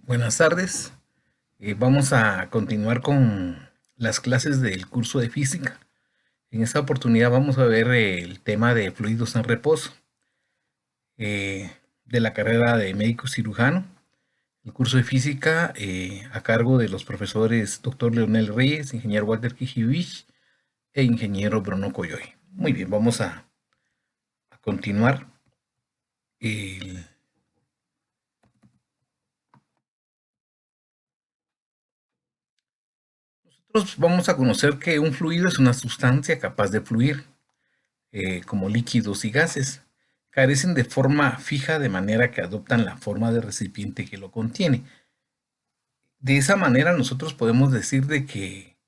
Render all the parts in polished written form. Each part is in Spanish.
Buenas tardes. Vamos a continuar con las clases del curso de física. En esta oportunidad vamos a ver el tema de fluidos en reposo de la carrera de médico cirujano. El curso de física a cargo de los profesores Dr. Leonel Reyes, ingeniero Walter Kijivich e ingeniero Bruno Coyoy. Muy bien, vamos a continuar. El Nosotros vamos a conocer que un fluido es una sustancia capaz de fluir, como líquidos y gases. Carecen de forma fija de manera que adoptan la forma del recipiente que lo contiene. De esa manera nosotros podemos decir de que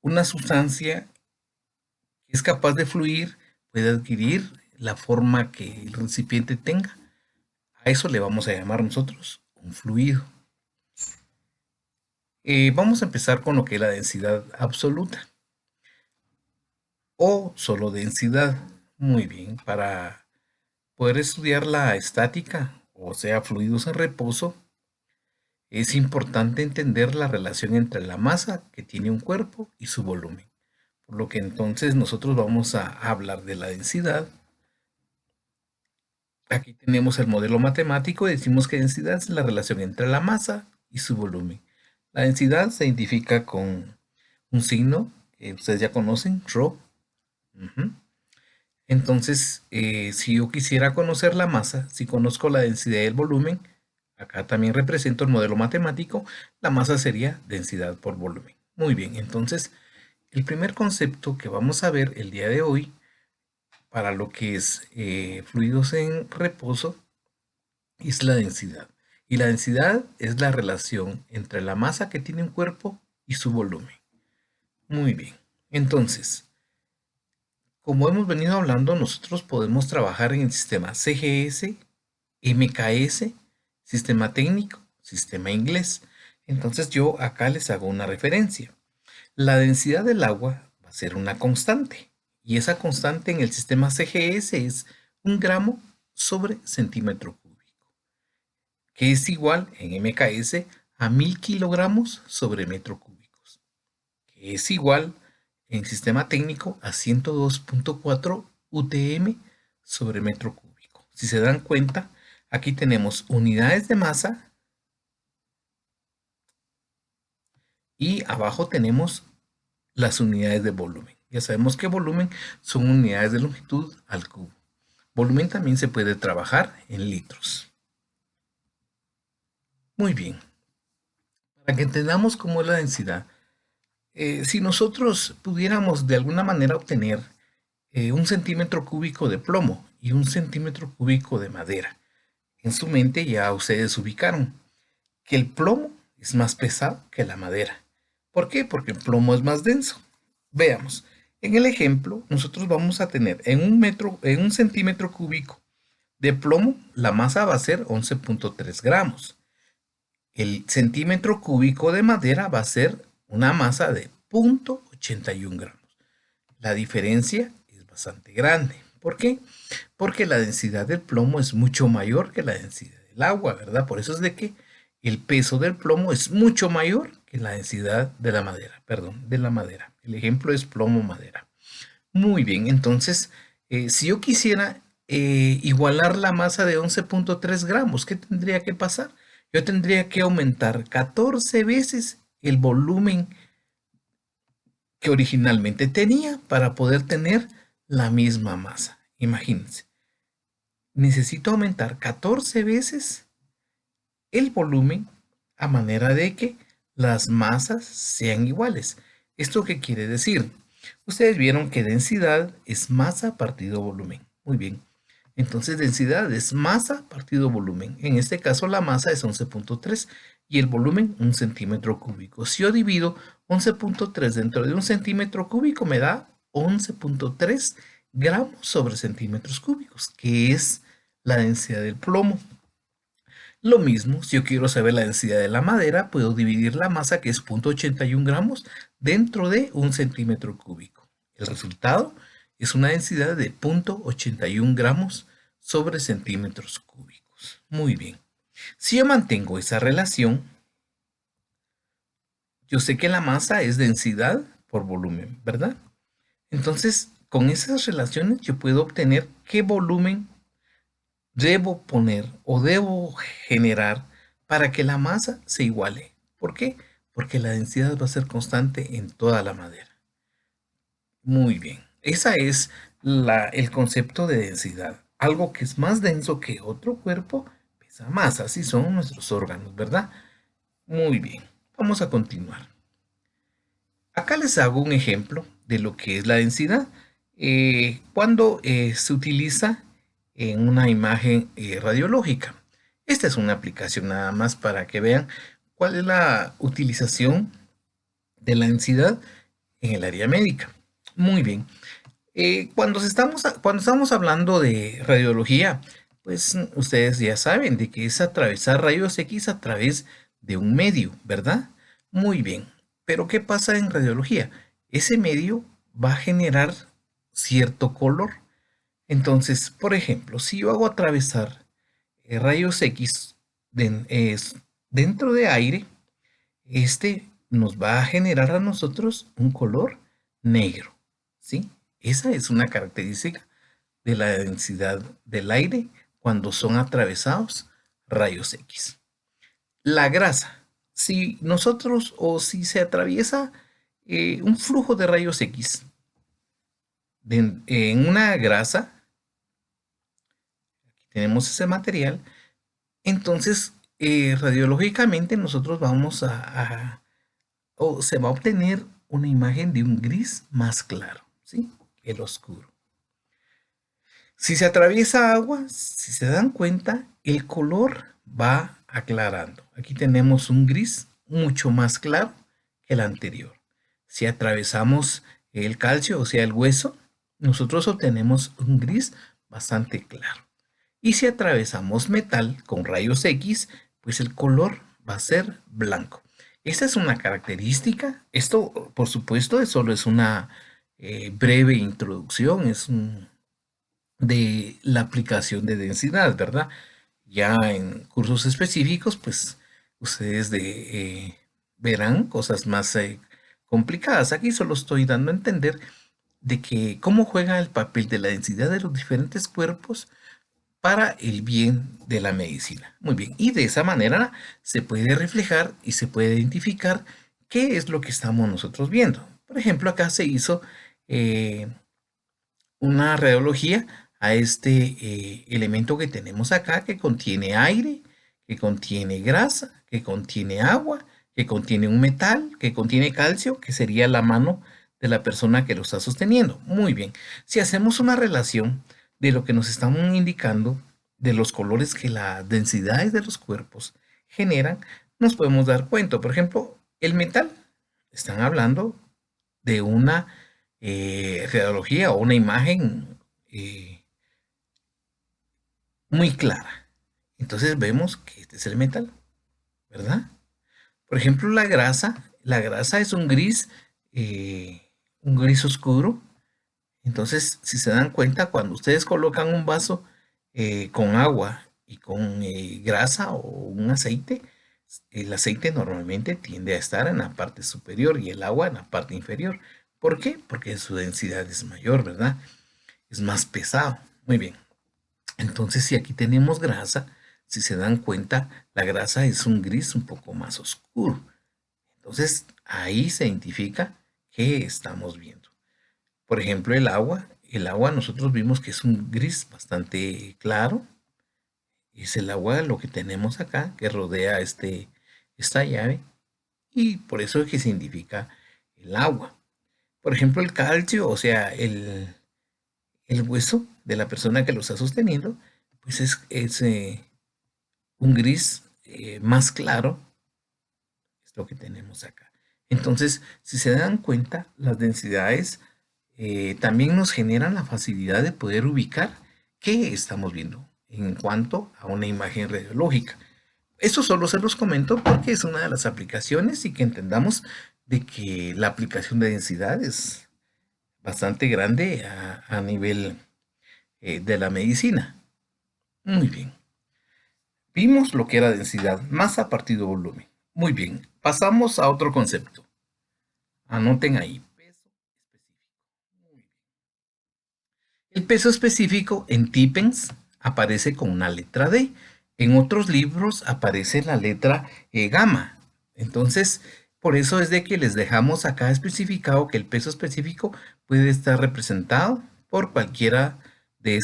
una sustancia que es capaz de fluir puede adquirir la forma que el recipiente tenga. A eso le vamos a llamar nosotros un fluido. Vamos a empezar con lo que es la densidad absoluta o solo densidad. Muy bien, para poder estudiar la estática, o sea, fluidos en reposo, es importante entender la relación entre la masa que tiene un cuerpo y su volumen. Por lo que entonces nosotros vamos a hablar de la densidad. Aquí tenemos el modelo matemático y decimos que densidad es la relación entre la masa y su volumen. La densidad se identifica con un signo que ustedes ya conocen, ρ. Entonces, si yo quisiera conocer la masa, si conozco la densidad y el volumen, acá también represento el modelo matemático, la masa sería densidad por volumen. Muy bien, entonces el primer concepto que vamos a ver el día de hoy para lo que es fluidos en reposo es la densidad. Y la densidad es la relación entre la masa que tiene un cuerpo y su volumen. Muy bien, entonces, como hemos venido hablando, nosotros podemos trabajar en el sistema CGS, MKS, sistema técnico, sistema inglés. Entonces yo acá les hago una referencia. La densidad del agua va a ser una constante y esa constante en el sistema CGS es 1 gramo sobre centímetro cúbico, que es igual en MKS a 1000 kilogramos sobre metro cúbicos, que es igual en sistema técnico a 102.4 UTM sobre metro cúbico. Si se dan cuenta, aquí tenemos unidades de masa y abajo tenemos las unidades de volumen. Ya sabemos que volumen son unidades de longitud al cubo. Volumen también se puede trabajar en litros. Muy bien. Para que entendamos cómo es la densidad, si nosotros pudiéramos de alguna manera obtener 1 centímetro cúbico de plomo y 1 centímetro cúbico de madera, en su mente ya ustedes ubicaron que el plomo es más pesado que la madera. ¿Por qué? Porque el plomo es más denso. Veamos, en el ejemplo, nosotros vamos a tener en un centímetro cúbico de plomo, la masa va a ser 11.3 gramos. El centímetro cúbico de madera va a ser una masa de 0.81 gramos. La diferencia es bastante grande. ¿Por qué? Porque la densidad del plomo es mucho mayor que la densidad del agua, ¿verdad? Por eso es de que el peso del plomo es mucho mayor que la densidad de la madera, perdón, de la madera. El ejemplo es plomo-madera. Muy bien, entonces, si yo quisiera igualar la masa de 11.3 gramos, ¿qué tendría que pasar? Yo tendría que aumentar 14 veces el volumen que originalmente tenía para poder tener la misma masa. Imagínense, necesito aumentar 14 veces el volumen a manera de que las masas sean iguales. ¿Esto qué quiere decir? Ustedes vieron que densidad es masa partido volumen. Muy bien. Entonces densidad es masa partido volumen. En este caso la masa es 11.3 y el volumen 1 centímetro cúbico. Si yo divido 11.3 dentro de 1 centímetro cúbico me da 11.3 gramos sobre centímetros cúbicos, que es la densidad del plomo. Lo mismo, si yo quiero saber la densidad de la madera, puedo dividir la masa, que es 0.81 gramos, dentro de 1 centímetro cúbico. El resultado es una densidad de 0.81 gramos sobre centímetros cúbicos. Muy bien. Si yo mantengo esa relación, yo sé que la masa es densidad por volumen, ¿verdad? Entonces, con esas relaciones yo puedo obtener qué volumen debo poner o debo generar para que la masa se iguale. ¿Por qué? Porque la densidad va a ser constante en toda la madera. Muy bien. Esa es el concepto de densidad. Algo que es más denso que otro cuerpo pesa más. Así son nuestros órganos, ¿verdad? Muy bien. Vamos a continuar. Acá les hago un ejemplo de lo que es la densidad. Cuando se utiliza en una imagen radiológica. Esta es una aplicación nada más para que vean cuál es la utilización de la densidad en el área médica. Muy bien. Cuando estamos hablando de radiología, pues ustedes ya saben de que es atravesar rayos X a través de un medio, ¿verdad? Muy bien. Pero ¿qué pasa en radiología? Ese medio va a generar cierto color. Entonces, por ejemplo, si yo hago atravesar rayos X dentro de aire, este nos va a generar a nosotros un color negro, ¿sí? Esa es una característica de la densidad del aire cuando son atravesados rayos X. La grasa, si nosotros o si se atraviesa un flujo de rayos X en una grasa, aquí tenemos ese material, entonces radiológicamente nosotros vamos o se va a obtener una imagen de un gris más claro, ¿sí? El oscuro. Si se atraviesa agua, si se dan cuenta, el color va aclarando. Aquí tenemos un gris mucho más claro que el anterior. Si atravesamos el calcio, o sea, el hueso, nosotros obtenemos un gris bastante claro. Y si atravesamos metal con rayos X, pues el color va a ser blanco. Esta es una característica. Esto, por supuesto, solo es una breve introducción, de la aplicación de densidad, ¿verdad? Ya en cursos específicos, pues ustedes verán cosas más complicadas. Aquí solo estoy dando a entender de que cómo juega el papel de la densidad de los diferentes cuerpos para el bien de la medicina. Muy bien, y de esa manera se puede reflejar y se puede identificar qué es lo que estamos nosotros viendo. Por ejemplo, acá se hizo eh, una radiología a este elemento que tenemos acá, que contiene aire, que contiene grasa, que contiene agua, que contiene un metal, que contiene calcio, que sería la mano de la persona que lo está sosteniendo. Muy bien, si hacemos una relación de lo que nos están indicando, de los colores que las densidades de los cuerpos generan, nos podemos dar cuenta. Por ejemplo, el metal, están hablando de una radiología o una imagen eh, muy clara. Entonces vemos que este es el metal, ¿verdad? Por ejemplo, la grasa es un gris oscuro. Entonces, si se dan cuenta, cuando ustedes colocan un vaso con agua y con grasa o un aceite, el aceite normalmente tiende a estar en la parte superior y el agua en la parte inferior. ¿Por qué? Porque su densidad es mayor, ¿verdad? Es más pesado. Muy bien. Entonces, si aquí tenemos grasa, si se dan cuenta, la grasa es un gris un poco más oscuro. Entonces, ahí se identifica qué estamos viendo. Por ejemplo, el agua nosotros vimos que es un gris bastante claro. Es el agua lo que tenemos acá que rodea esta llave y por eso es que se identifica el agua. Por ejemplo, el calcio, o sea, el hueso de la persona que lo está sosteniendo, pues es un gris más claro, es lo que tenemos acá. Entonces, si se dan cuenta, las densidades también nos generan la facilidad de poder ubicar qué estamos viendo en cuanto a una imagen radiológica. Esto solo se los comento porque es una de las aplicaciones y que entendamos de que la aplicación de densidad es bastante grande a nivel de la medicina. Muy bien. Vimos lo que era densidad, masa partido volumen. Muy bien, pasamos a otro concepto. Anoten ahí, peso específico. El peso específico en Tipens aparece con una letra D. En otros libros aparece la letra gamma. Entonces, por eso es de que les dejamos acá especificado que el peso específico puede estar representado por cualquiera de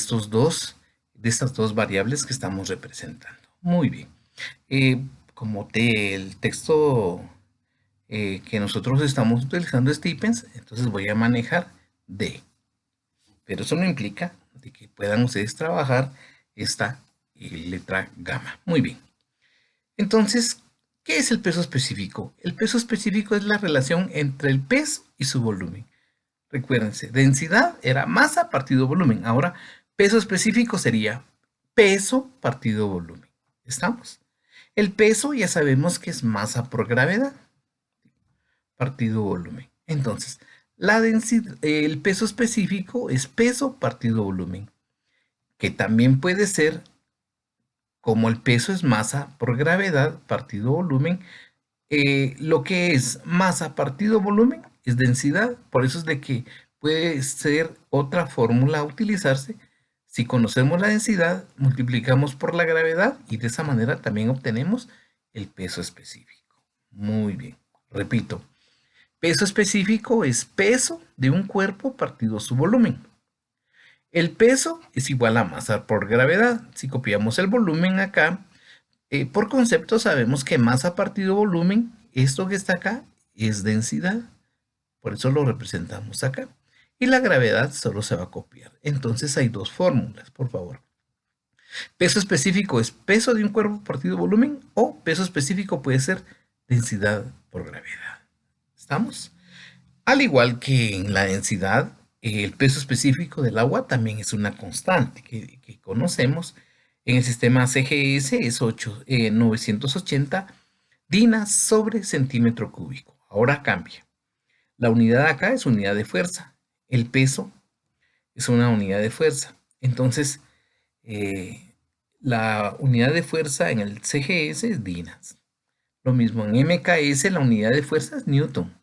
de estas dos variables que estamos representando. Muy bien. El texto que nosotros estamos utilizando es Tipens, entonces voy a manejar D. Pero eso no implica de que puedan ustedes trabajar esta letra gamma. Muy bien. Entonces, ¿qué es el peso específico? El peso específico es la relación entre el peso y su volumen. Recuérdense, densidad era masa partido volumen. Ahora, peso específico sería peso partido volumen. ¿Estamos? El peso ya sabemos que es masa por gravedad partido volumen. Entonces, la densidad, el peso específico es peso partido volumen, que también puede ser como el peso es masa por gravedad partido volumen, lo que es masa partido volumen es densidad, por eso es de que puede ser otra fórmula a utilizarse. Si conocemos la densidad, multiplicamos por la gravedad y de esa manera también obtenemos el peso específico. Muy bien, repito, peso específico es peso de un cuerpo partido su volumen. El peso es igual a masa por gravedad. Si copiamos el volumen acá, por concepto sabemos que masa partido volumen, esto que está acá, es densidad. Por eso lo representamos acá. Y la gravedad solo se va a copiar. Entonces hay dos fórmulas, por favor. Peso específico es peso de un cuerpo partido volumen o peso específico puede ser densidad por gravedad. ¿Estamos? Al igual que en la densidad, el peso específico del agua también es una constante que conocemos. En el sistema CGS es 980 dinas sobre centímetro cúbico. Ahora cambia. La unidad acá es unidad de fuerza. El peso es una unidad de fuerza. Entonces, eh, la unidad de fuerza en el CGS es dinas. Lo mismo en MKS, la unidad de fuerza es newton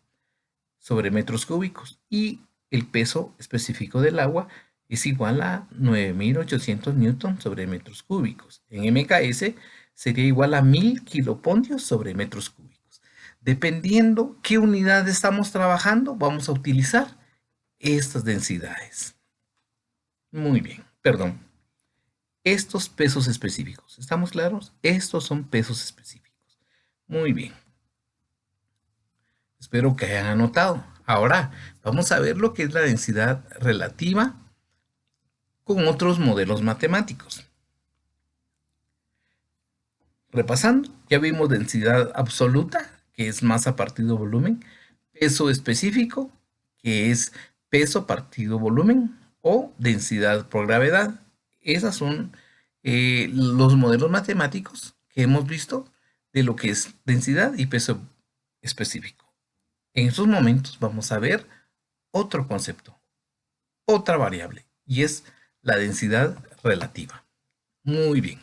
sobre metros cúbicos y el peso específico del agua es igual a 9.800 newton sobre metros cúbicos. En MKS sería igual a 1000 kilopontios sobre metros cúbicos. Dependiendo qué unidad estamos trabajando, vamos a utilizar estas densidades. Muy bien, perdón. Estos pesos específicos, ¿estamos claros? Estos son pesos específicos. Muy bien. Espero que hayan anotado. Ahora vamos a ver lo que es la densidad relativa con otros modelos matemáticos. Repasando, ya vimos densidad absoluta, que es masa partido volumen, peso específico, que es peso partido volumen, o densidad por gravedad. Esos son los modelos matemáticos que hemos visto de lo que es densidad y peso específico. En estos momentos vamos a ver otro concepto, otra variable, y es la densidad relativa. Muy bien.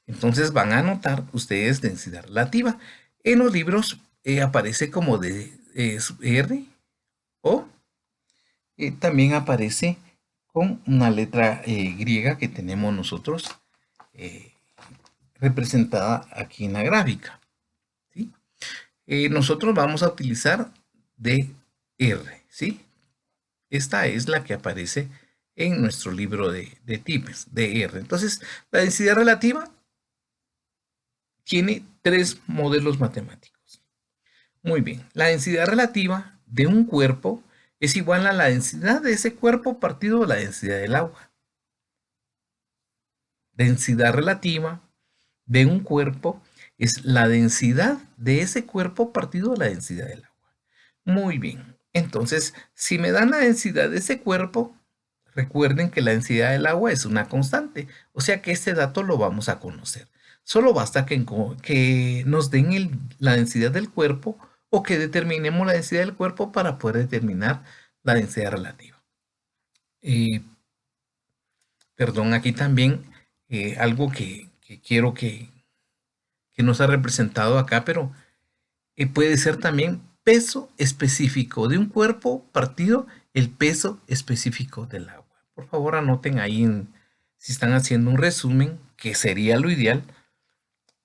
Entonces van a anotar ustedes densidad relativa. En los libros aparece como de R o también aparece con una letra griega que tenemos nosotros eh, representada aquí en la gráfica. ¿Sí? Nosotros vamos a utilizar DR, ¿sí? Esta es la que aparece en nuestro libro de tipos, DR. Entonces, la densidad relativa tiene tres modelos matemáticos. Muy bien, la densidad relativa de un cuerpo es igual a la densidad de ese cuerpo partido de la densidad del agua. Densidad relativa de un cuerpo es la densidad de ese cuerpo partido de la densidad del agua. Muy bien, entonces, si me dan la densidad de ese cuerpo, recuerden que la densidad del agua es una constante, o sea que este dato lo vamos a conocer. Solo basta que nos den la densidad del cuerpo o que determinemos la densidad del cuerpo para poder determinar la densidad relativa. Perdón, aquí también algo que quiero que no se ha representado acá, pero puede ser también peso específico de un cuerpo partido el peso específico del agua. Por favor, anoten ahí si están haciendo un resumen, que sería lo ideal,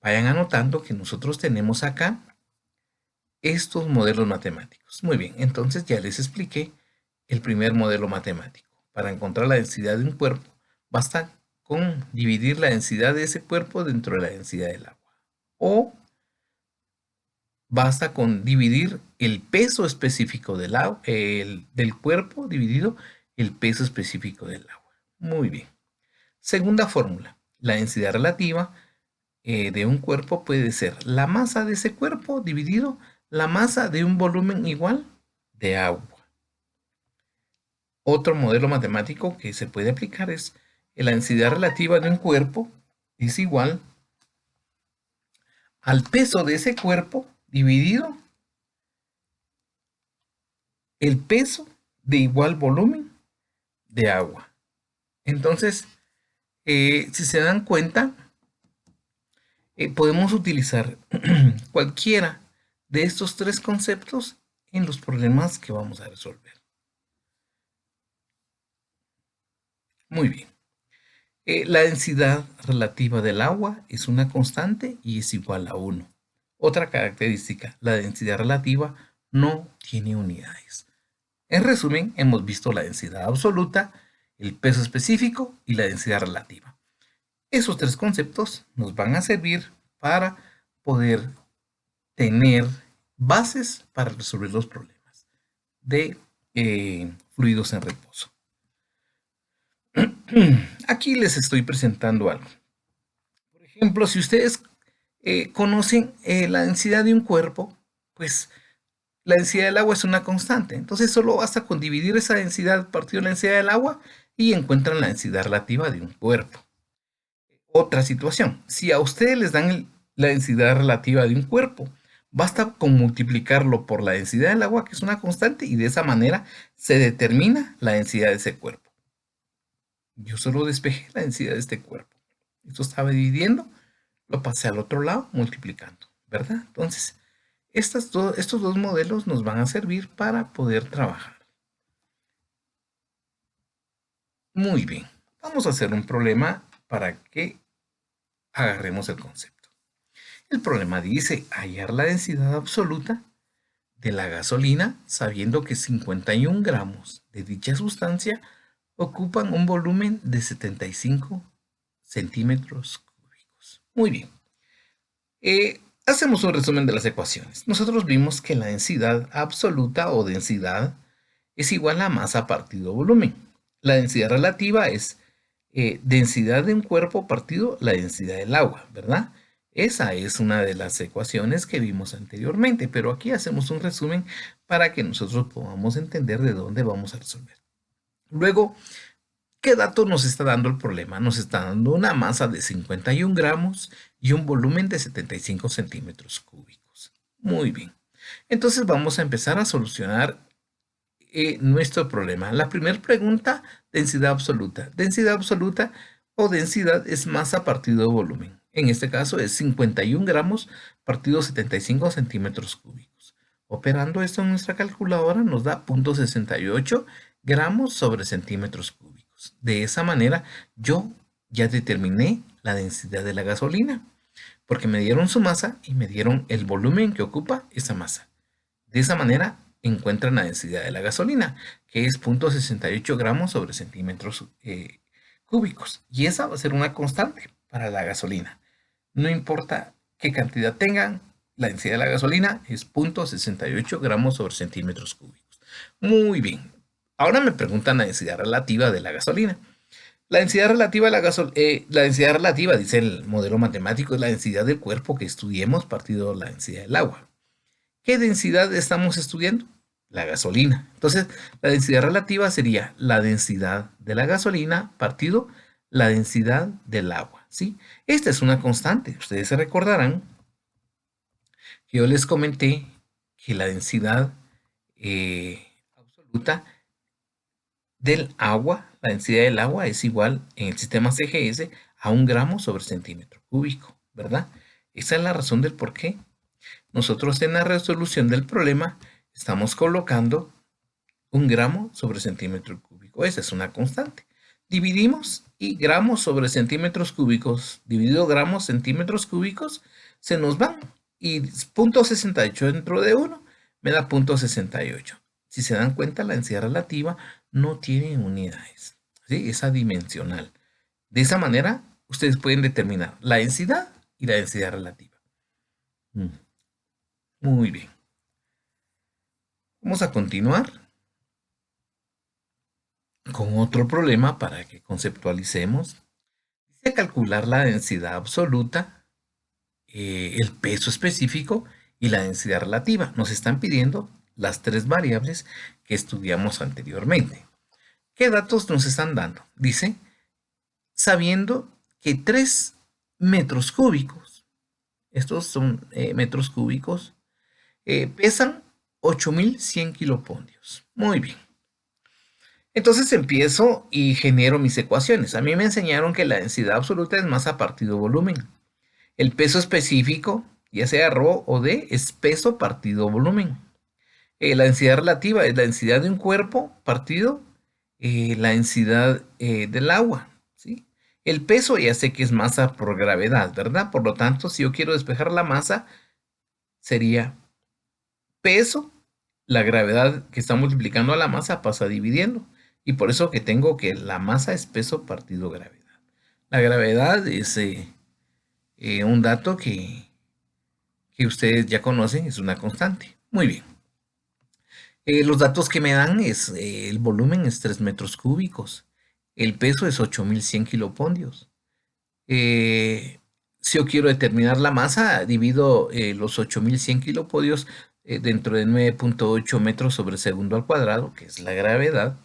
vayan anotando que nosotros tenemos acá estos modelos matemáticos. Muy bien, entonces ya les expliqué el primer modelo matemático. Para encontrar la densidad de un cuerpo, basta con dividir la densidad de ese cuerpo dentro de la densidad del agua. O basta con dividir el peso específico del cuerpo dividido el peso específico del agua. Muy bien. Segunda fórmula. La densidad relativa de un cuerpo puede ser la masa de ese cuerpo dividido la masa de un volumen igual de agua. Otro modelo matemático que se puede aplicar es que la densidad relativa de un cuerpo es igual al peso de ese cuerpo dividido el peso de igual volumen de agua. Entonces, si se dan cuenta, podemos utilizar cualquiera de estos tres conceptos en los problemas que vamos a resolver. Muy bien. La densidad relativa del agua es una constante y es igual a 1. Otra característica, la densidad relativa no tiene unidades. En resumen, hemos visto la densidad absoluta, el peso específico y la densidad relativa. Esos tres conceptos nos van a servir para poder tener bases para resolver los problemas de fluidos en reposo. Aquí les estoy presentando algo. Por ejemplo, si ustedes conocen la densidad de un cuerpo, pues la densidad del agua es una constante. Entonces solo basta con dividir esa densidad partido la densidad del agua y encuentran la densidad relativa de un cuerpo. Otra situación, si a ustedes les dan la densidad relativa de un cuerpo, basta con multiplicarlo por la densidad del agua, que es una constante, y de esa manera se determina la densidad de ese cuerpo. Yo solo despejé la densidad de este cuerpo. Esto estaba dividiendo, lo pasé al otro lado multiplicando, ¿verdad? Entonces, estos dos modelos nos van a servir para poder trabajar. Muy bien, vamos a hacer un problema para que agarremos el concepto. El problema dice hallar la densidad absoluta de la gasolina sabiendo que 51 gramos de dicha sustancia ocupan un volumen de 75 centímetros cúbicos. Muy bien. Hacemos un resumen de las ecuaciones. Nosotros vimos que la densidad absoluta o densidad es igual a masa partido volumen. La densidad relativa es densidad de un cuerpo partido la densidad del agua, ¿verdad? Esa es una de las ecuaciones que vimos anteriormente, pero aquí hacemos un resumen para que nosotros podamos entender de dónde vamos a resolver. Luego, ¿qué dato nos está dando el problema? Nos está dando una masa de 51 gramos y un volumen de 75 centímetros cúbicos. Muy bien. Entonces vamos a empezar a solucionar nuestro problema. La primera pregunta, densidad absoluta. Densidad absoluta o densidad es masa partido volumen. En este caso es 51 gramos partido 75 centímetros cúbicos. Operando esto en nuestra calculadora nos da 0.68 gramos sobre centímetros cúbicos. De esa manera yo ya determiné la densidad de la gasolina porque me dieron su masa y me dieron el volumen que ocupa esa masa. De esa manera encuentran la densidad de la gasolina, que es 0.68 gramos sobre centímetros cúbicos. Y esa va a ser una constante para la gasolina. No importa qué cantidad tengan, la densidad de la gasolina es 0.68 gramos sobre centímetros cúbicos. Muy bien. Ahora me preguntan la densidad relativa de la gasolina. La densidad relativa, la densidad relativa, dice el modelo matemático, es la densidad del cuerpo que estudiemos partido de la densidad del agua. ¿Qué densidad estamos estudiando? La gasolina. Entonces, la densidad relativa sería la densidad de la gasolina partido la densidad del agua, ¿sí? Esta es una constante. Ustedes se recordarán que yo les comenté que la densidad absoluta del agua, la densidad del agua es igual en el sistema CGS a 1 gramo sobre centímetro cúbico, ¿verdad? Esa es la razón del por qué. Nosotros en la resolución del problema estamos colocando 1 gramo sobre centímetro cúbico. Esa es una constante. Dividimos y gramos sobre centímetros cúbicos dividido gramos centímetros cúbicos se nos van. Y 0.68 dentro de 1 me da 0.68. Si se dan cuenta, la densidad relativa no tiene unidades, ¿sí? Es adimensional. De esa manera, ustedes pueden determinar la densidad y la densidad relativa. Muy bien. Vamos a continuar con otro problema para que conceptualicemos. Dice calcular la densidad absoluta, el peso específico y la densidad relativa. Nos están pidiendo las 3 variables que estudiamos anteriormente. ¿Qué datos nos están dando? Dice, sabiendo que 3 metros cúbicos, estos son metros cúbicos, pesan 8100 kiloponios. Muy bien. Entonces empiezo y genero mis ecuaciones. A mí me enseñaron que la densidad absoluta es masa partido volumen. El peso específico, ya sea ρ o d, es peso partido volumen. La densidad relativa es la densidad de un cuerpo partido la densidad del agua, ¿sí? El peso ya sé que es masa por gravedad, ¿verdad? Por lo tanto, si yo quiero despejar la masa, sería peso, la gravedad que está multiplicando a la masa pasa dividiendo. Y por eso que tengo que la masa es peso partido gravedad. La gravedad es un dato que ustedes ya conocen, es una constante. Muy bien. Los datos que me dan es el volumen es 3 metros cúbicos. El peso es 8100 kiloponios. Si yo quiero determinar la masa, divido los 8100 kilopodios dentro de 9.8 metros sobre segundo al cuadrado, que es la gravedad,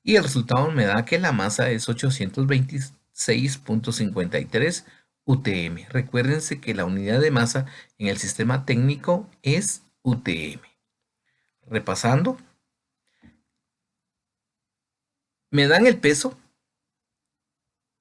y el resultado me da que la masa es 826.53 UTM. Recuérdense que la unidad de masa en el sistema técnico es UTM. Repasando, me dan el peso,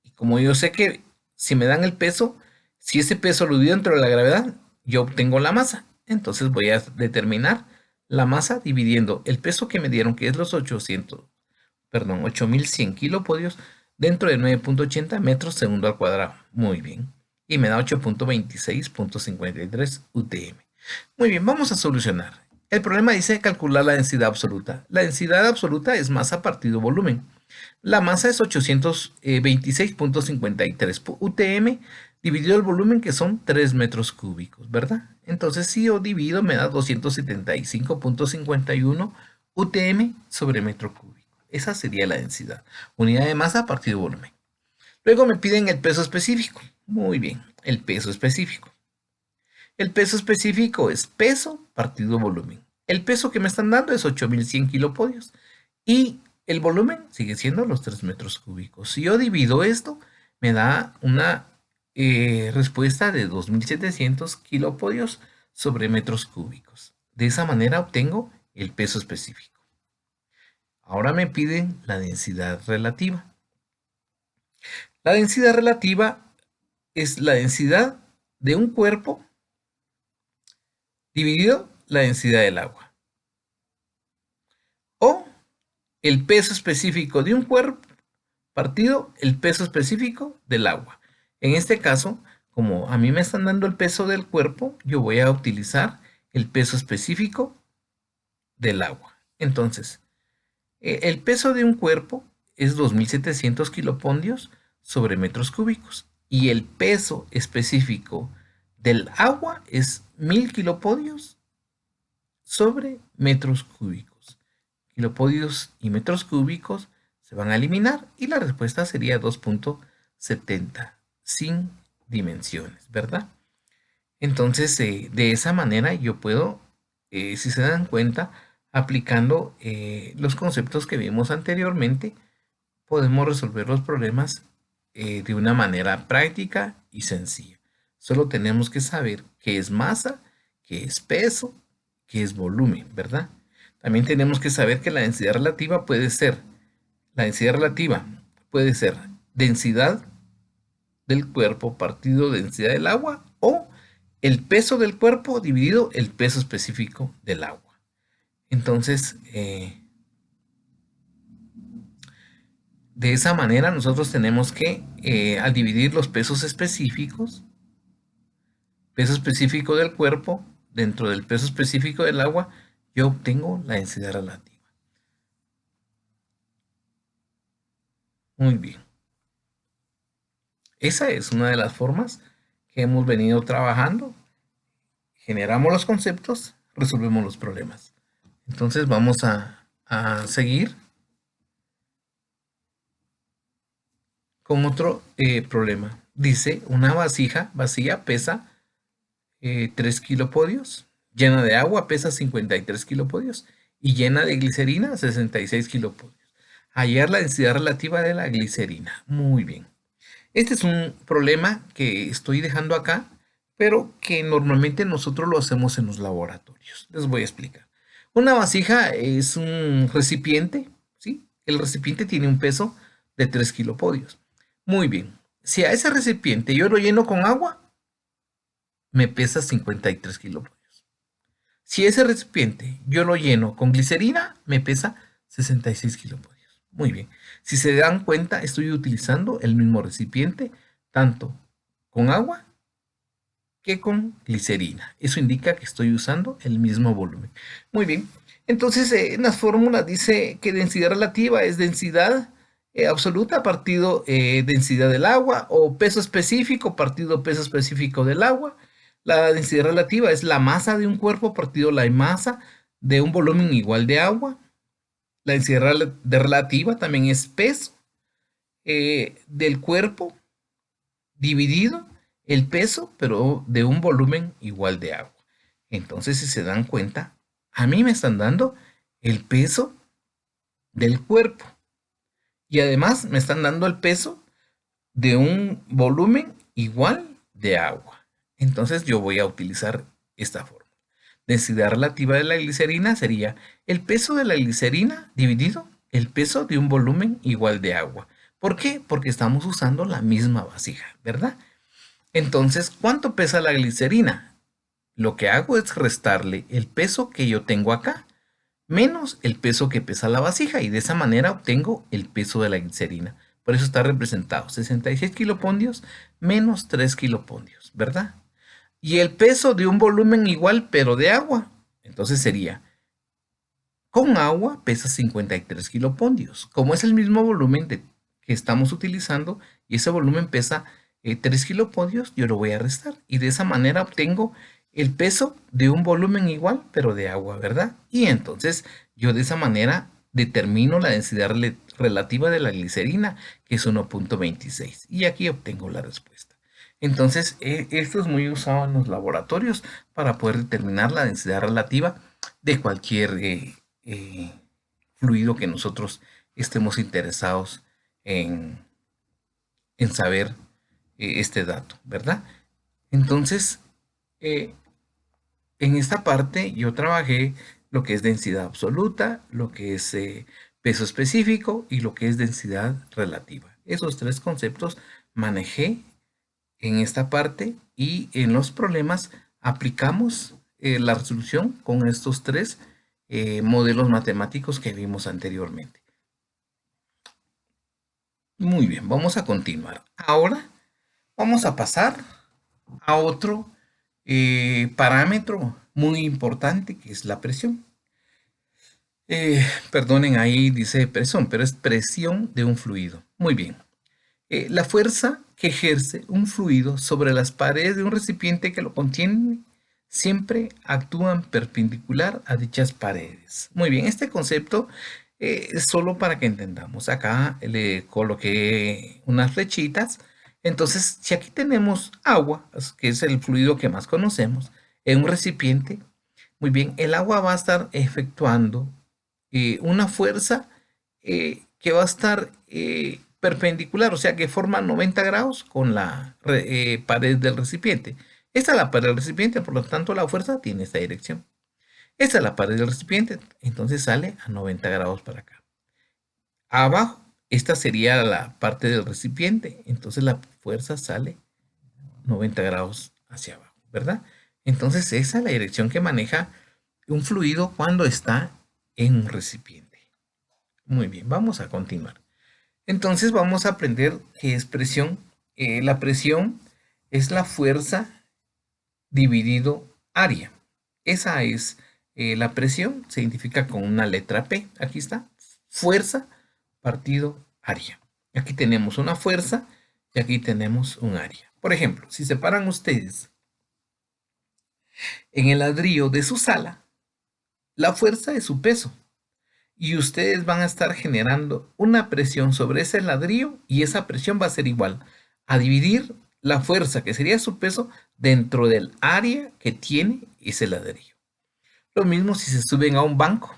y como yo sé que si me dan el peso, si ese peso lo divido entre la gravedad, yo obtengo la masa. Entonces voy a determinar la masa dividiendo el peso que me dieron, que es los 8100 kilopodios, dentro de 9.80 metros segundo al cuadrado. Muy bien. Y me da 8.26.53 UTM. Muy bien, vamos a solucionar. El problema dice calcular la densidad absoluta. La densidad absoluta es masa partido volumen. La masa es 826.53 UTM dividido el volumen, que son 3 metros cúbicos, ¿verdad? Entonces si yo divido me da 275.51 UTM sobre metro cúbico. Esa sería la densidad. Unidad de masa partido volumen. Luego me piden el peso específico. Muy bien, el peso específico. El peso específico es peso partido volumen. El peso que me están dando es 8100 kilopodios. Y el volumen sigue siendo los 3 metros cúbicos. Si yo divido esto, me da una respuesta de 2700 kilopodios sobre metros cúbicos. De esa manera obtengo el peso específico. Ahora me piden la densidad relativa. La densidad relativa es la densidad de un cuerpo dividido la densidad del agua. O el peso específico de un cuerpo partido el peso específico del agua. En este caso, como a mí me están dando el peso del cuerpo, yo voy a utilizar el peso específico del agua. Entonces, el peso de un cuerpo es 2700 kiloponios sobre metros cúbicos. Y el peso específico del agua es 1000 kilopodios sobre metros cúbicos. Kilopodios y metros cúbicos se van a eliminar y la respuesta sería 2.70 sin dimensiones, ¿verdad? Entonces, de esa manera yo puedo, si se dan cuenta, aplicando los conceptos que vimos anteriormente, podemos resolver los problemas de una manera práctica y sencilla. Solo tenemos que saber qué es masa, qué es peso, qué es volumen, ¿verdad? También tenemos que saber que la densidad relativa puede ser densidad del cuerpo partido densidad del agua o el peso del cuerpo dividido el peso específico del agua. Entonces, de esa manera nosotros tenemos que, al dividir los pesos específicos, peso específico del cuerpo dentro del peso específico del agua, yo obtengo la densidad relativa. Muy bien. Esa es una de las formas que hemos venido trabajando. Generamos los conceptos, resolvemos los problemas. Entonces vamos a seguir con otro problema. Dice, una vasija vacía pesa 3 kilopodios, llena de agua pesa 53 kilopodios y llena de glicerina 66 kilopodios. Hallar la densidad relativa de la glicerina. Muy bien. Este es un problema que estoy dejando acá, pero que normalmente nosotros lo hacemos en los laboratorios. Les voy a explicar. Una vasija es un recipiente, ¿sí? El recipiente tiene un peso de 3 kilopodios. Muy bien. Si a ese recipiente yo lo lleno con agua, me pesa 53 kilopodios. Si ese recipiente yo lo lleno con glicerina, me pesa 66 kilopodios. Muy bien. Si se dan cuenta, estoy utilizando el mismo recipiente, tanto con agua que con glicerina. Eso indica que estoy usando el mismo volumen. Muy bien. Entonces, en las fórmulas dice que densidad relativa es densidad absoluta partido densidad del agua, o peso específico partido peso específico del agua. La densidad relativa es la masa de un cuerpo partido la masa de un volumen igual de agua. La densidad relativa también es peso del cuerpo dividido el peso, pero de un volumen igual de agua. Entonces, si se dan cuenta, a mí me están dando el peso del cuerpo y además me están dando el peso de un volumen igual de agua. Entonces, yo voy a utilizar esta forma. Densidad relativa de la glicerina sería el peso de la glicerina dividido el peso de un volumen igual de agua. ¿Por qué? Porque estamos usando la misma vasija, ¿verdad? Entonces, ¿cuánto pesa la glicerina? Lo que hago es restarle el peso que yo tengo acá, menos el peso que pesa la vasija, y de esa manera obtengo el peso de la glicerina. Por eso está representado 66 kilopondios menos 3 kilopondios, ¿verdad? Y el peso de un volumen igual, pero de agua. Entonces sería, con agua pesa 53 kilopondios. Como es el mismo volumen que estamos utilizando y ese volumen pesa 3 kilopodios, yo lo voy a restar. Y de esa manera obtengo el peso de un volumen igual, pero de agua, ¿verdad? Y entonces yo de esa manera determino la densidad relativa de la glicerina, que es 1.26. Y aquí obtengo la respuesta. Entonces, esto es muy usado en los laboratorios para poder determinar la densidad relativa de cualquier fluido que nosotros estemos interesados en, en saber este dato, ¿verdad? Entonces, en esta parte yo trabajé lo que es densidad absoluta, lo que es peso específico y lo que es densidad relativa. Esos tres conceptos manejé en esta parte y en los problemas aplicamos la resolución con estos tres modelos matemáticos que vimos anteriormente. Muy bien, vamos a continuar. Ahora vamos a pasar a otro parámetro muy importante, que es la presión. Perdonen, ahí dice presión, pero es presión de un fluido. Muy bien. La fuerza que ejerce un fluido sobre las paredes de un recipiente que lo contiene siempre actúan perpendicular a dichas paredes. Muy bien, este concepto es solo para que entendamos. Acá le coloqué unas flechitas. Entonces, si aquí tenemos agua, que es el fluido que más conocemos, en un recipiente, muy bien, el agua va a estar efectuando una fuerza que va a estar perpendicular, o sea que forma 90 grados con la pared del recipiente. Esta es la pared del recipiente, por lo tanto la fuerza tiene esta dirección. Esta es la pared del recipiente, entonces sale a 90 grados para acá. Abajo, esta sería la parte del recipiente, entonces la fuerza sale 90 grados hacia abajo. ¿verdad? Entonces esa es la dirección que maneja un fluido cuando está en un recipiente. Muy bien, vamos a continuar. Entonces vamos a aprender qué es presión. La presión es la fuerza dividido área. Esa es la presión, se identifica con una letra P. Aquí está, fuerza partido área. Aquí tenemos una fuerza y aquí tenemos un área. Por ejemplo, si separan ustedes en el ladrillo de su sala, la fuerza es su peso y ustedes van a estar generando una presión sobre ese ladrillo y esa presión va a ser igual a dividir la fuerza, que sería su peso, dentro del área que tiene ese ladrillo. Lo mismo si se suben a un banco.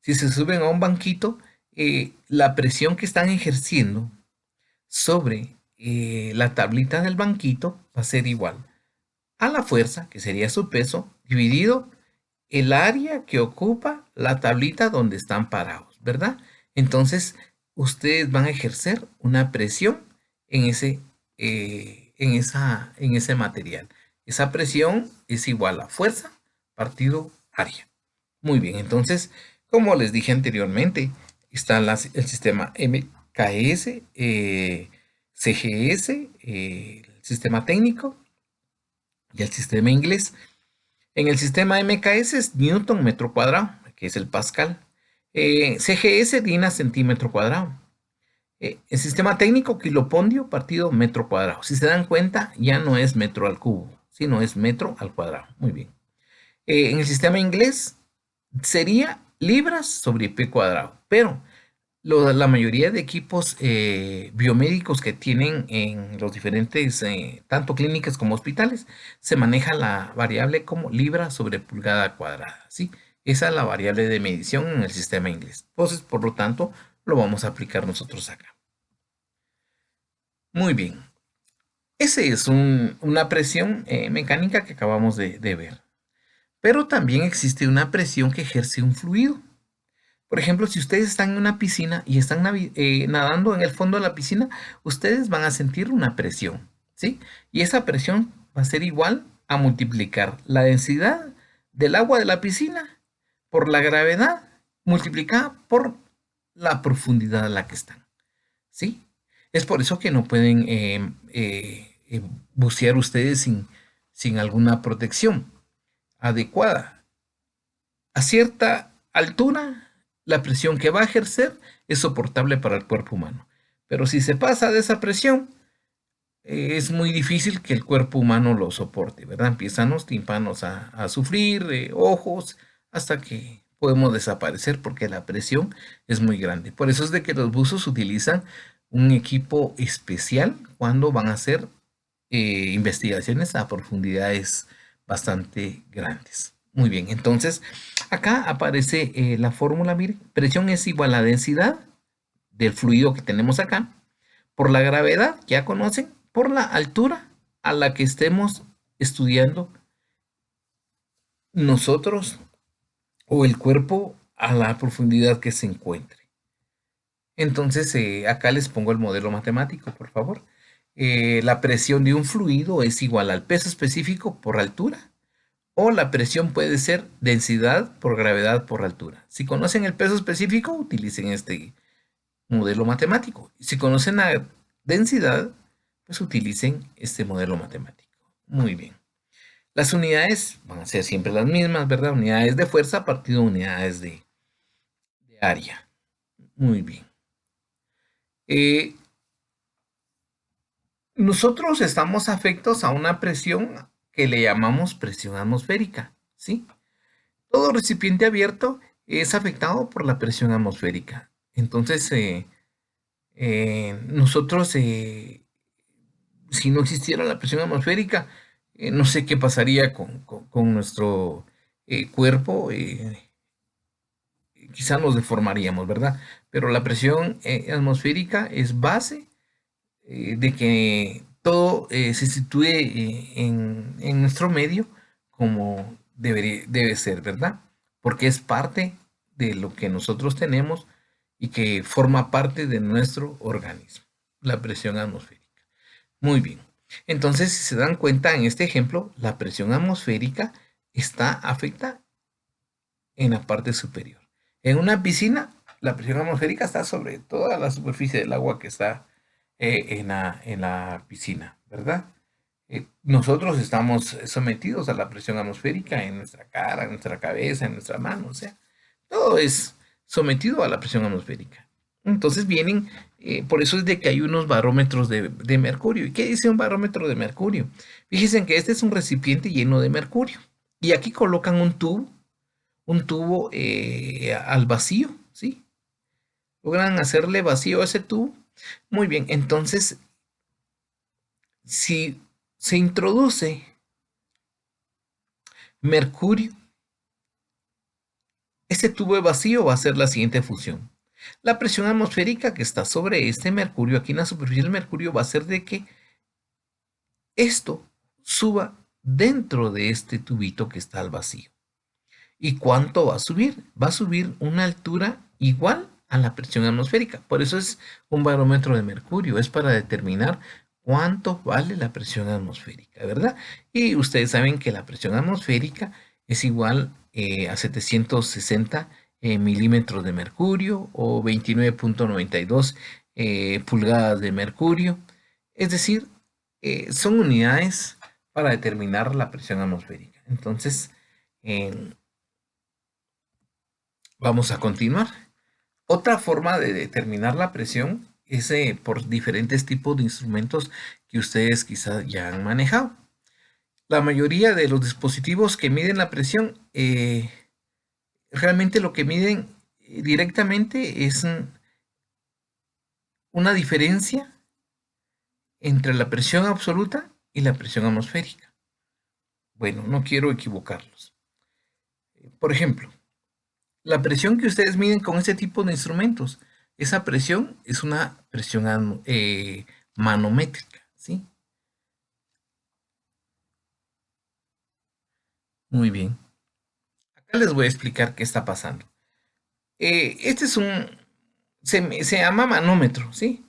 Si se suben a un banquito, la presión que están ejerciendo sobre la tablita del banquito va a ser igual a la fuerza, que sería su peso, dividido el área que ocupa la tablita donde están parados, ¿verdad? Entonces, ustedes van a ejercer una presión en en ese material. Esa presión es igual a fuerza partido área. Muy bien, entonces, como les dije anteriormente, está el sistema MKS, CGS, el sistema técnico y el sistema inglés. En el sistema MKS es Newton metro cuadrado, que es el Pascal. CGS, Dina centímetro cuadrado. El sistema técnico, kilopondio partido metro cuadrado. Si se dan cuenta, ya no es metro al cubo, sino es metro al cuadrado. Muy bien. En el sistema inglés sería libras sobre pi cuadrado, pero la mayoría de equipos biomédicos que tienen en los diferentes, tanto clínicas como hospitales, se maneja la variable como libra sobre pulgada cuadrada, ¿sí? Esa es la variable de medición en el sistema inglés. Entonces, por lo tanto, lo vamos a aplicar nosotros acá. Muy bien. Esa es una presión mecánica que acabamos de ver. Pero también existe una presión que ejerce un fluido. Por ejemplo, si ustedes están en una piscina y están nadando en el fondo de la piscina, ustedes van a sentir una presión, ¿sí? Y esa presión va a ser igual a multiplicar la densidad del agua de la piscina por la gravedad multiplicada por la profundidad a la que están, ¿sí? Es por eso que no pueden bucear ustedes sin alguna protección adecuada. A cierta altura, la presión que va a ejercer es soportable para el cuerpo humano. Pero si se pasa de esa presión, es muy difícil que el cuerpo humano lo soporte, ¿verdad? Empiezan los tímpanos a sufrir, ojos, hasta que podemos desaparecer porque la presión es muy grande. Por eso es de que los buzos utilizan un equipo especial cuando van a hacer investigaciones a profundidades bastante grandes. Muy bien, entonces acá aparece la fórmula, mire, presión es igual a la densidad del fluido que tenemos acá, por la gravedad, ya conocen, por la altura a la que estemos estudiando nosotros o el cuerpo a la profundidad que se encuentre. Entonces, acá les pongo el modelo matemático, por favor. La presión de un fluido es igual al peso específico por altura, o la presión puede ser densidad por gravedad por altura. Si conocen el peso específico, utilicen este modelo matemático. Si conocen la densidad, pues utilicen este modelo matemático. Muy bien. Las unidades van a ser siempre las mismas, ¿verdad? Unidades de fuerza partido de unidades de área. Muy bien. Nosotros estamos afectos a una presión que le llamamos presión atmosférica, ¿sí? Todo recipiente abierto es afectado por la presión atmosférica. Entonces, nosotros, si no existiera la presión atmosférica, no sé qué pasaría con nuestro cuerpo. Quizá nos deformaríamos, ¿verdad? Pero la presión atmosférica es base de que todo se sitúe en nuestro medio como debe ser, ¿verdad? Porque es parte de lo que nosotros tenemos y que forma parte de nuestro organismo, la presión atmosférica. Muy bien. Entonces, si se dan cuenta en este ejemplo, la presión atmosférica está afectada en la parte superior. En una piscina, la presión atmosférica está sobre toda la superficie del agua que está en la piscina, ¿verdad? Nosotros estamos sometidos a la presión atmosférica en nuestra cara, en nuestra cabeza, en nuestra mano, o sea, todo es sometido a la presión atmosférica. Entonces vienen, por eso es de que hay unos barómetros de mercurio. ¿Y qué dice un barómetro de mercurio? Fíjense que este es un recipiente lleno de mercurio. Y aquí colocan un tubo al vacío, ¿sí? Logran hacerle vacío a ese tubo. Muy bien, entonces, si se introduce mercurio, este tubo vacío va a hacer la siguiente función. La presión atmosférica que está sobre este mercurio, aquí en la superficie del mercurio, va a hacer de que esto suba dentro de este tubito que está al vacío. ¿Y cuánto va a subir? Va a subir una altura igual a la presión atmosférica. Por eso es un barómetro de mercurio. Es para determinar cuánto vale la presión atmosférica, ¿verdad? Y ustedes saben que la presión atmosférica es igual a 760 milímetros de mercurio o 29,92 pulgadas de mercurio. Es decir, son unidades para determinar la presión atmosférica. Entonces, vamos a continuar. Otra forma de determinar la presión es por diferentes tipos de instrumentos que ustedes quizás ya han manejado. La mayoría de los dispositivos que miden la presión, realmente lo que miden directamente es una diferencia entre la presión absoluta y la presión atmosférica. Bueno, no quiero equivocarlos. Por ejemplo, la presión que ustedes miden con este tipo de instrumentos, esa presión es una presión manométrica, ¿sí? Muy bien. Acá les voy a explicar qué está pasando. Este es se llama manómetro, ¿sí?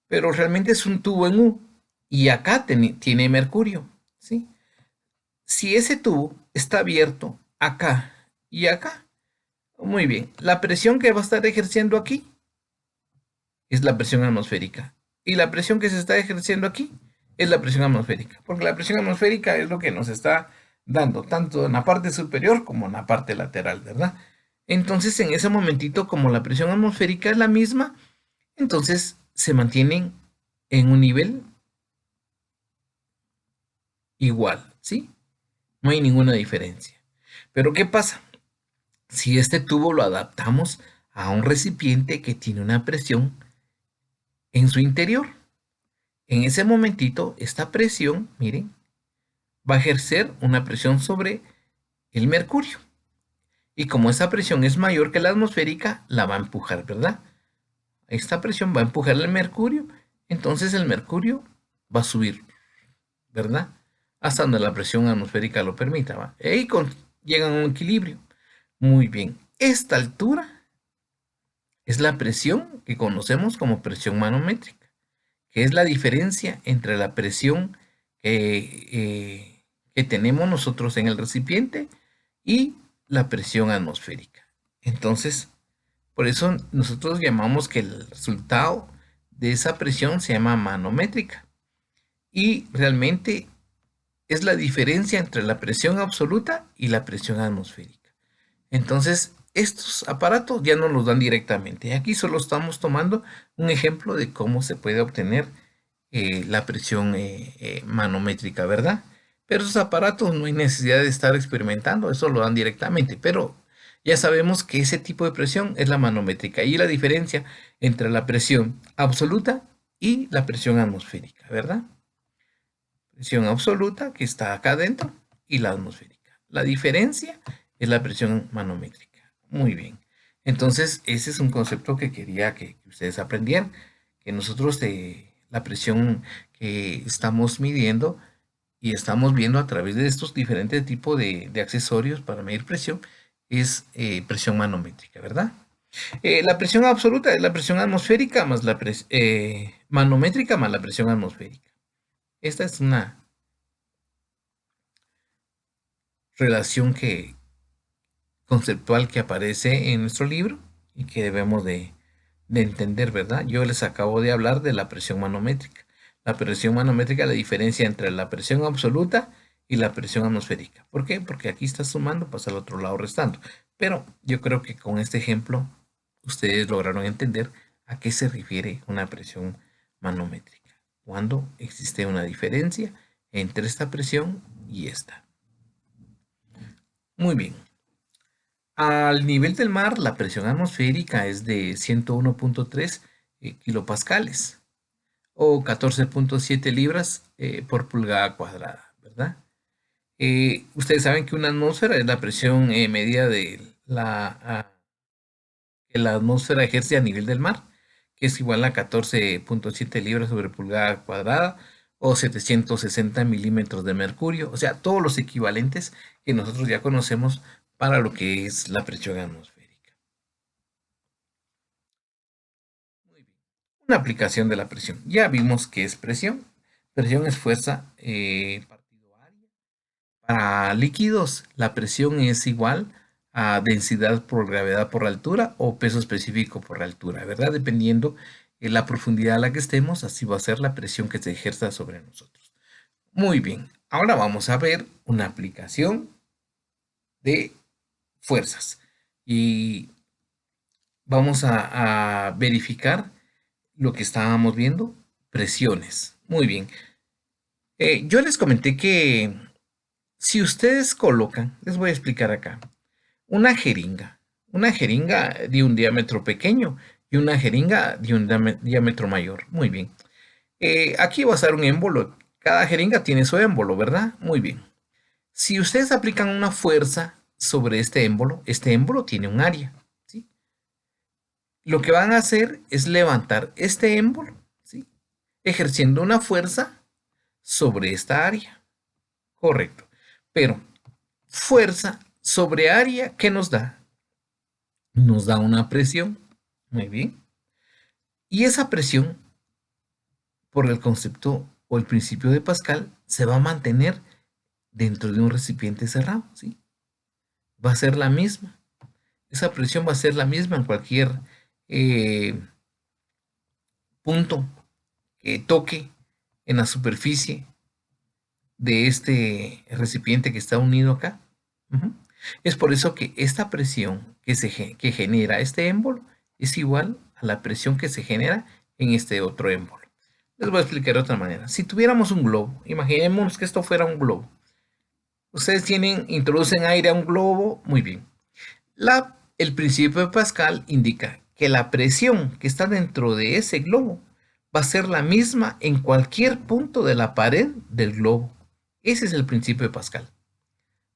Pero realmente es un tubo en U y acá tiene mercurio, ¿sí? Si ese tubo está abierto acá y acá, muy bien, la presión que va a estar ejerciendo aquí es la presión atmosférica. Y la presión que se está ejerciendo aquí es la presión atmosférica, porque la presión atmosférica es lo que nos está dando, tanto en la parte superior como en la parte lateral, ¿verdad? Entonces, en ese momentito, como la presión atmosférica es la misma, entonces se mantienen en un nivel igual, ¿sí? No hay ninguna diferencia. Pero ¿qué pasa? Si este tubo lo adaptamos a un recipiente que tiene una presión en su interior, en ese momentito, esta presión, miren, va a ejercer una presión sobre el mercurio. Y como esa presión es mayor que la atmosférica, la va a empujar, ¿verdad? Esta presión va a empujar el mercurio, entonces el mercurio va a subir, ¿verdad? Hasta donde la presión atmosférica lo permita, ¿va? Llegan a un equilibrio. Muy bien. Esta altura es la presión que conocemos como presión manométrica, que es la diferencia entre la presión que tenemos nosotros en el recipiente y la presión atmosférica. Entonces, por eso nosotros llamamos que el resultado de esa presión se llama manométrica y realmente es la diferencia entre la presión absoluta y la presión atmosférica. Entonces, estos aparatos ya no los dan directamente. Aquí solo estamos tomando un ejemplo de cómo se puede obtener la presión manométrica, ¿verdad? Pero esos aparatos no hay necesidad de estar experimentando, eso lo dan directamente, pero ya sabemos que ese tipo de presión es la manométrica y la diferencia entre la presión absoluta y la presión atmosférica, ¿verdad? Presión absoluta que está acá adentro y la atmosférica. La diferencia es la presión manométrica. Muy bien. Entonces, ese es un concepto que quería que ustedes aprendieran, que nosotros de la presión que estamos midiendo y estamos viendo a través de estos diferentes tipos de accesorios para medir presión es presión manométrica, ¿verdad? La presión absoluta es la presión atmosférica más manométrica más la presión atmosférica. Esta es una relación conceptual que aparece en nuestro libro y que debemos de entender, ¿verdad? Yo les acabo de hablar de la presión manométrica. La presión manométrica, la diferencia entre la presión absoluta y la presión atmosférica. ¿Por qué? Porque aquí está sumando, pasa al otro lado restando. Pero yo creo que con este ejemplo ustedes lograron entender a qué se refiere una presión manométrica. Cuando existe una diferencia entre esta presión y esta. Muy bien. Al nivel del mar, la presión atmosférica es de 101.3 kilopascales o 14.7 libras por pulgada cuadrada, ¿verdad? Ustedes saben que una atmósfera es la presión medida de que la atmósfera ejerce a nivel del mar, que es igual a 14.7 libras sobre pulgada cuadrada o 760 milímetros de mercurio, o sea, todos los equivalentes que nosotros ya conocemos para lo que es la presión atmosférica. Muy bien. Una aplicación de la presión. Ya vimos qué es presión. Presión es fuerza partido área. Para líquidos, la presión es igual a densidad por gravedad por altura o peso específico por altura, ¿verdad? Dependiendo de la profundidad a la que estemos, así va a ser la presión que se ejerza sobre nosotros. Muy bien, ahora vamos a ver una aplicación de fuerzas y vamos a verificar lo que estábamos viendo, presiones. Muy bien. Yo les comenté que si ustedes colocan, les voy a explicar acá, una jeringa de un diámetro pequeño y una jeringa de un diámetro mayor. Muy bien. Aquí va a ser un émbolo. Cada jeringa tiene su émbolo, ¿verdad? Muy bien. Si ustedes aplican una fuerza sobre este émbolo tiene un área, ¿sí? Lo que van a hacer es levantar este émbolo, ¿sí? Ejerciendo una fuerza sobre esta área. Correcto. Pero fuerza sobre área, ¿qué nos da? Nos da una presión. Muy bien. Y esa presión, por el concepto o el principio de Pascal, se va a mantener dentro de un recipiente cerrado, ¿sí? Va a ser la misma. Esa presión va a ser la misma en cualquier eh, punto que toque en la superficie de este recipiente que está unido acá. Ujú. Es por eso que esta presión que genera este émbolo es igual a la presión que se genera en este otro émbolo. Les voy a explicar de otra manera. Si tuviéramos un globo, imaginemos que esto fuera un globo. Ustedes introducen aire a un globo, muy bien. El principio de Pascal indica que la presión que está dentro de ese globo va a ser la misma en cualquier punto de la pared del globo. Ese es el principio de Pascal.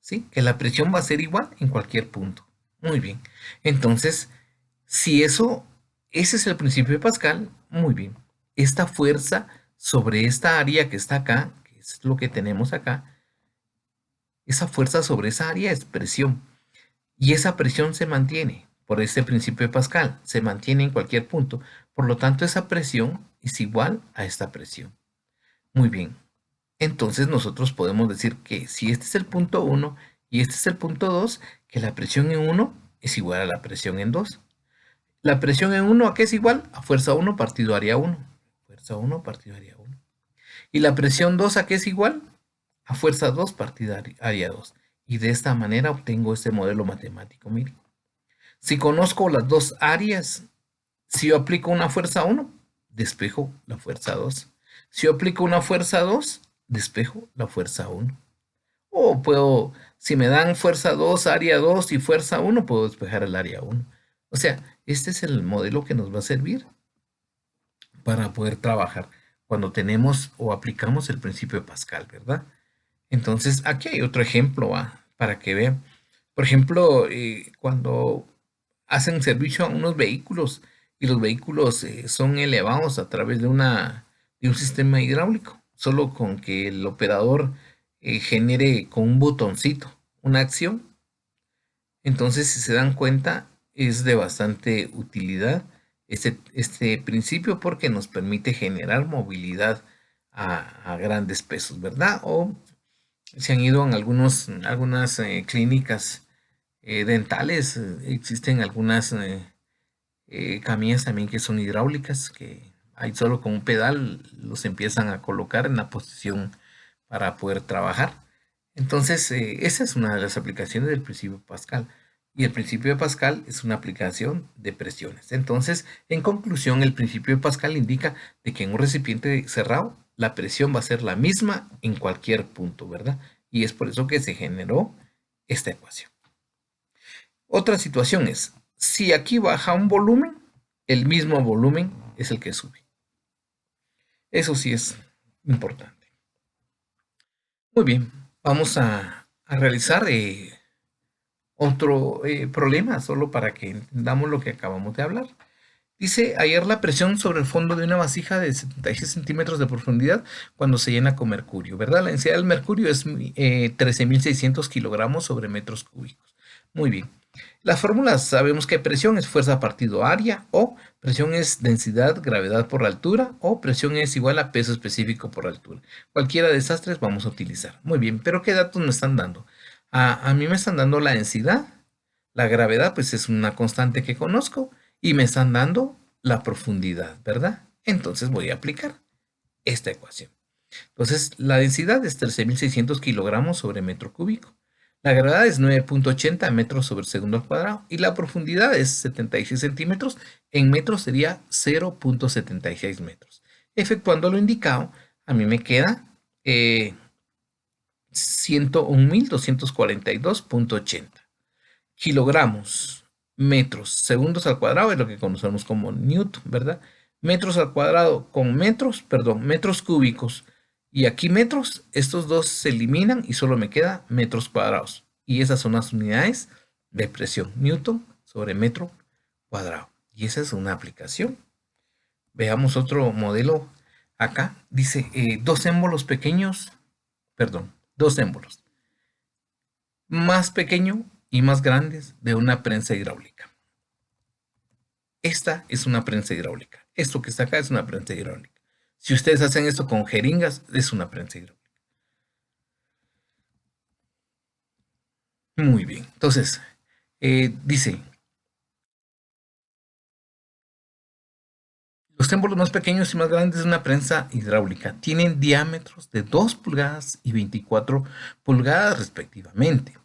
¿Sí? Que la presión va a ser igual en cualquier punto. Muy bien. Entonces, si ese es el principio de Pascal, muy bien. Esta fuerza sobre esta área que está acá, que es lo que tenemos acá, esa fuerza sobre esa área es presión. Y esa presión se mantiene por este principio de Pascal, se mantiene en cualquier punto. Por lo tanto, esa presión es igual a esta presión. Muy bien. Entonces nosotros podemos decir que si este es el punto 1 y este es el punto 2, que la presión en 1 es igual a la presión en 2. La presión en 1, ¿a qué es igual? A fuerza 1 partido área 1. Fuerza 1 partido área 1. ¿Y la presión 2 a qué es igual? A fuerza 2 partido área 2. Y de esta manera obtengo este modelo matemático. Miren. Si conozco las dos áreas, si yo aplico una fuerza 1, despejo la fuerza 2. Si yo aplico una fuerza 2, despejo la fuerza 1. O puedo, si me dan fuerza 2, área 2 y fuerza 1, puedo despejar el área 1. O sea, este es el modelo que nos va a servir para poder trabajar cuando tenemos o aplicamos el principio de Pascal, ¿verdad? Entonces, aquí hay otro ejemplo para que vean. Por ejemplo, cuando hacen servicio a unos vehículos y los vehículos son elevados a través de un sistema hidráulico, solo con que el operador genere con un botoncito una acción. Entonces, si se dan cuenta, es de bastante utilidad este principio porque nos permite generar movilidad a grandes pesos, ¿verdad? O se han ido en algunas clínicas dentales, existen algunas camillas también que son hidráulicas, que hay solo con un pedal los empiezan a colocar en la posición para poder trabajar. Entonces, esa es una de las aplicaciones del principio de Pascal. Y el principio de Pascal es una aplicación de presiones. Entonces, en conclusión, el principio de Pascal indica de que en un recipiente cerrado la presión va a ser la misma en cualquier punto, ¿verdad? Y es por eso que se generó esta ecuación. Otra situación es, si aquí baja un volumen, el mismo volumen es el que sube. Eso sí es importante. Muy bien, vamos a realizar otro problema, solo para que entendamos lo que acabamos de hablar. Dice, hallar la presión sobre el fondo de una vasija de 76 centímetros de profundidad cuando se llena con mercurio, ¿verdad? La densidad del mercurio es 13.600 kilogramos sobre metros cúbicos. Muy bien. Las fórmulas sabemos que presión es fuerza partido área, o presión es densidad, gravedad por altura, o presión es igual a peso específico por altura. Cualquiera de estas tres vamos a utilizar. Muy bien, pero ¿qué datos me están dando? A mí me están dando la densidad, la gravedad pues es una constante que conozco, y me están dando la profundidad, ¿verdad? Entonces voy a aplicar esta ecuación. Entonces la densidad es 13.600 kilogramos sobre metro cúbico. La gravedad es 9.80 metros sobre segundo al cuadrado y la profundidad es 76 centímetros. En metros sería 0.76 metros. Efectuando lo indicado, a mí me queda 101.242.80 kilogramos, metros, segundos al cuadrado es lo que conocemos como newton, ¿verdad? Metros al cuadrado con metros, perdón, metros cúbicos. Y aquí metros, estos dos se eliminan y solo me queda metros cuadrados. Y esas son las unidades de presión, newton sobre metro cuadrado. Y esa es una aplicación. Veamos otro modelo acá. Dice dos émbolos pequeños, perdón, dos émbolos más pequeño y más grandes de una prensa hidráulica. Esta es una prensa hidráulica. Esto que está acá es una prensa hidráulica. Si ustedes hacen esto con jeringas, es una prensa hidráulica. Muy bien. Entonces, dice, los émbolos más pequeños y más grandes de una prensa hidráulica tienen diámetros de 2 pulgadas y 24 pulgadas respectivamente.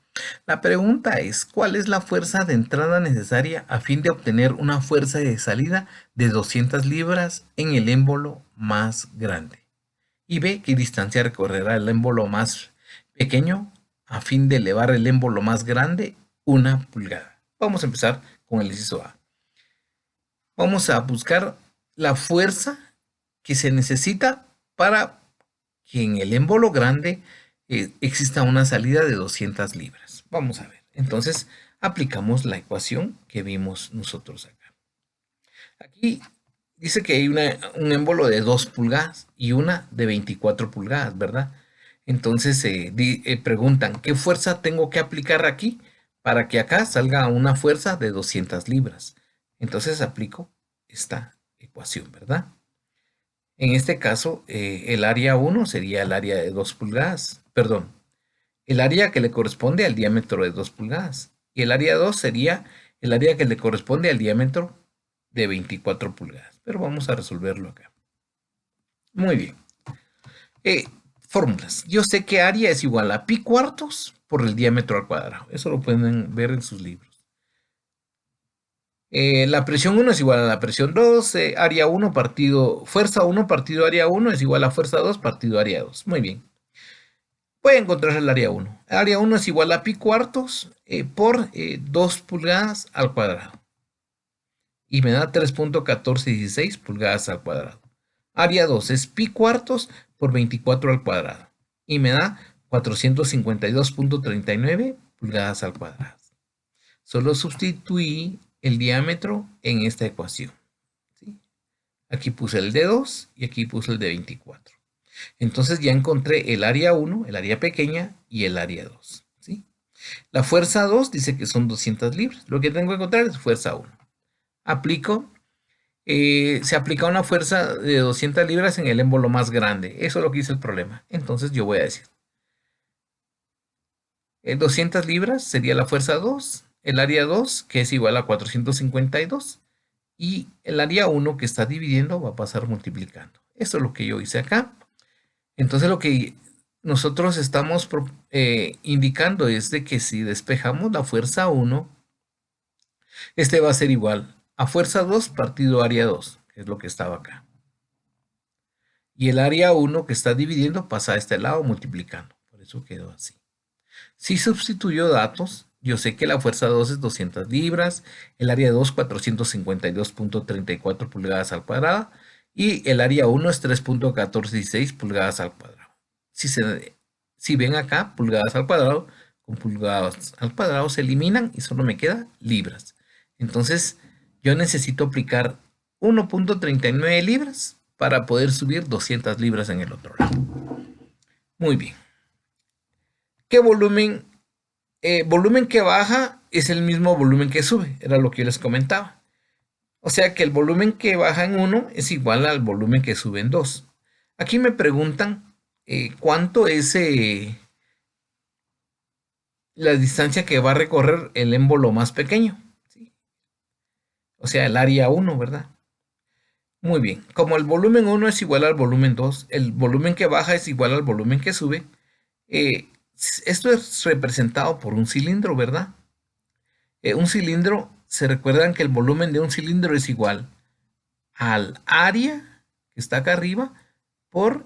La pregunta es, ¿cuál es la fuerza de entrada necesaria a fin de obtener una fuerza de salida de 200 libras en el émbolo más grande? Y B, ¿qué distancia recorrerá el émbolo más pequeño a fin de elevar el émbolo más grande 1 pulgada? Vamos a empezar con el inciso A. Vamos a buscar la fuerza que se necesita para que en el émbolo grande exista una salida de 200 libras. Vamos a ver. Entonces, aplicamos la ecuación que vimos nosotros acá. Aquí dice que hay un émbolo de 2 pulgadas y una de 24 pulgadas, ¿verdad? Entonces preguntan, ¿qué fuerza tengo que aplicar aquí para que acá salga una fuerza de 200 libras? Entonces aplico esta ecuación, ¿verdad? En este caso, el área 1 sería el área de 2 pulgadas, perdón, el área que le corresponde al diámetro de 2 pulgadas. Y el área 2 sería el área que le corresponde al diámetro de 24 pulgadas. Pero vamos a resolverlo acá. Muy bien. Fórmulas. Yo sé que área es igual a pi cuartos por el diámetro al cuadrado. Eso lo pueden ver en sus libros. La presión 1 es igual a la presión 2, área 1 partido, fuerza 1 partido área 1 es igual a fuerza 2 partido área 2. Muy bien. Voy a encontrar el área 1. Área 1 es igual a pi cuartos por 2 pulgadas al cuadrado. Y me da 3.1416 pulgadas al cuadrado. Área 2 es pi cuartos por 24 al cuadrado. Y me da 452.39 pulgadas al cuadrado. Solo sustituí el diámetro en esta ecuación. ¿Sí? Aquí puse el de 2 y aquí puse el de 24. Entonces ya encontré el área 1, el área pequeña y el área 2. ¿Sí? La fuerza 2 dice que son 200 libras. Lo que tengo que encontrar es fuerza 1. Aplico se aplica una fuerza de 200 libras en el émbolo más grande. Eso es lo que dice el problema. Entonces yo voy a decir, 200 libras sería la fuerza 2, el área 2, que es igual a 452, y el área 1 que está dividiendo va a pasar multiplicando. Esto es lo que yo hice acá. Entonces lo que nosotros estamos indicando es de que si despejamos la fuerza 1, este va a ser igual a fuerza 2 partido área 2, que es lo que estaba acá. Y el área 1 que está dividiendo pasa a este lado multiplicando. Por eso quedó así. Si sustituyo datos, yo sé que la fuerza 2 es 200 libras, el área 2 452.34 pulgadas al cuadrado y el área 1 es 3.1416 pulgadas al cuadrado. Si ven acá, pulgadas al cuadrado, con pulgadas al cuadrado se eliminan y solo me queda libras. Entonces, yo necesito aplicar 1.39 libras para poder subir 200 libras en el otro lado. Muy bien. ¿Qué volumen? Volumen que baja es el mismo volumen que sube, era lo que yo les comentaba. O sea que el volumen que baja en 1 es igual al volumen que sube en 2. Aquí me preguntan cuánto es la distancia que va a recorrer el émbolo más pequeño. ¿Sí? O sea, el área 1, ¿verdad? Muy bien, como el volumen 1 es igual al volumen 2, el volumen que baja es igual al volumen que sube, eh, esto es representado por un cilindro, ¿verdad? Un cilindro, se recuerdan que el volumen de un cilindro es igual al área que está acá arriba por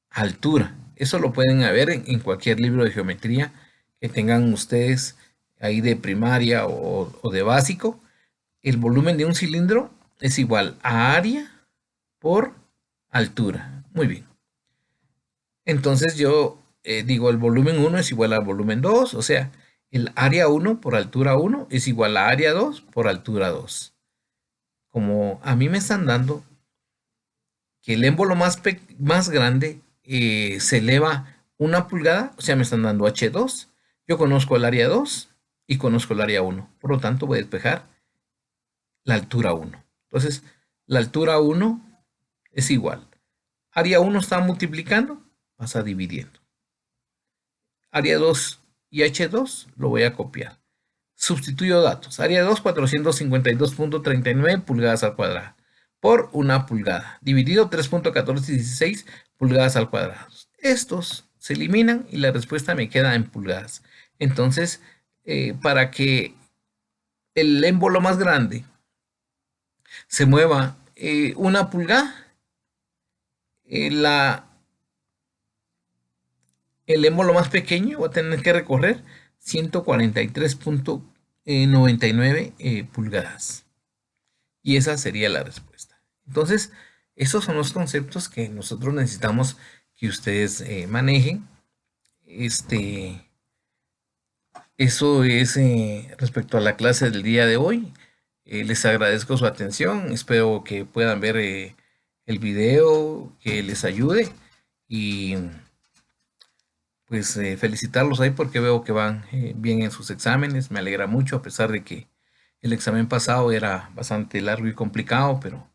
altura. Eso lo pueden ver en cualquier libro de geometría que tengan ustedes ahí de primaria o de básico. El volumen de un cilindro es igual a área por altura. Muy bien. Entonces yo digo el volumen 1 es igual al volumen 2, o sea, el área 1 por altura 1 es igual a área 2 por altura 2. Como a mí me están dando que el émbolo más grande se eleva 1 pulgada, o sea, me están dando H2. Yo conozco el área 2 y conozco el área 1. Por lo tanto, voy a despejar la altura 1. Entonces, la altura 1 es igual. Área 1 está multiplicando, pasa dividiendo. Área 2 y H2 lo voy a copiar. Sustituyo datos. Área 2, 452.39 pulgadas al cuadrado por 1 pulgada, dividido 3.1416 pulgadas al cuadrado. Estos se eliminan y la respuesta me queda en pulgadas. Entonces, para que el émbolo más grande se mueva 1 pulgada, el émbolo más pequeño va a tener que recorrer 143.99 pulgadas. Y esa sería la respuesta. Entonces, esos son los conceptos que nosotros necesitamos que ustedes manejen. Eso es respecto a la clase del día de hoy. Les agradezco su atención. Espero que puedan ver el video, que les ayude. Y pues felicitarlos ahí porque veo que van bien en sus exámenes. Me alegra mucho a pesar de que el examen pasado era bastante largo y complicado, pero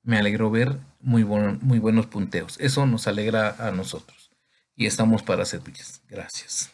me alegró ver muy buenos punteos. Eso nos alegra a nosotros y estamos para servirles. Gracias.